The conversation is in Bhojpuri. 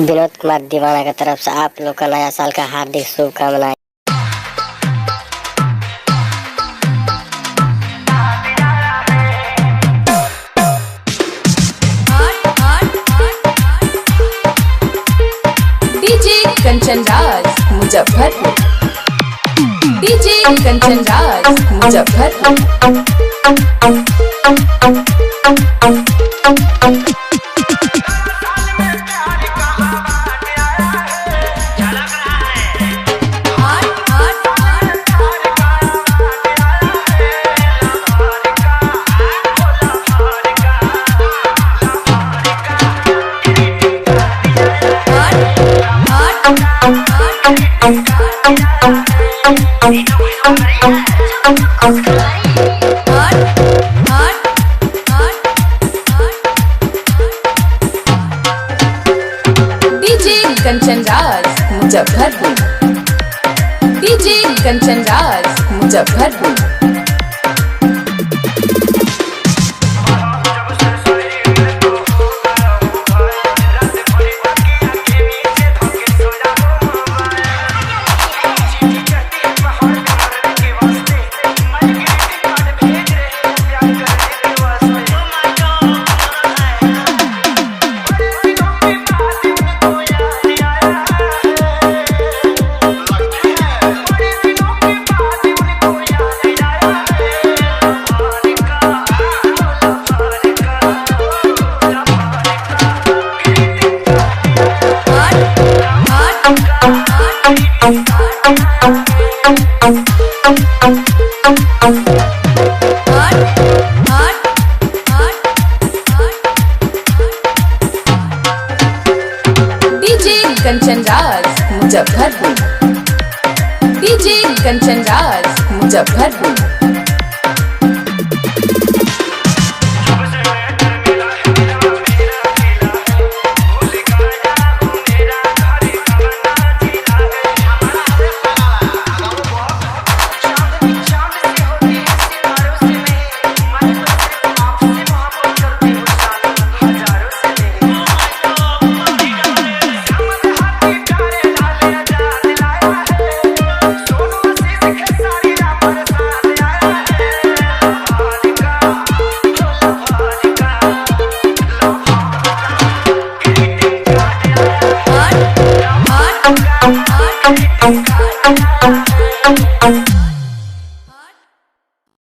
विनोद कुमार दीवाना की तरफ से आप लोग का नया साल का हार्दिक शुभकामनाएं। DJ Kanchan Raj Muzaffarpur. DJ Kanchan Raj Muzaffarpur. DJ Kanchan Raj Muzaffarpur. DJ Kanchan Raj Muzaffarpur. DJ Kanchan Raj Muzaffarpur. DJ Kanchan Raj Muzaffarpur.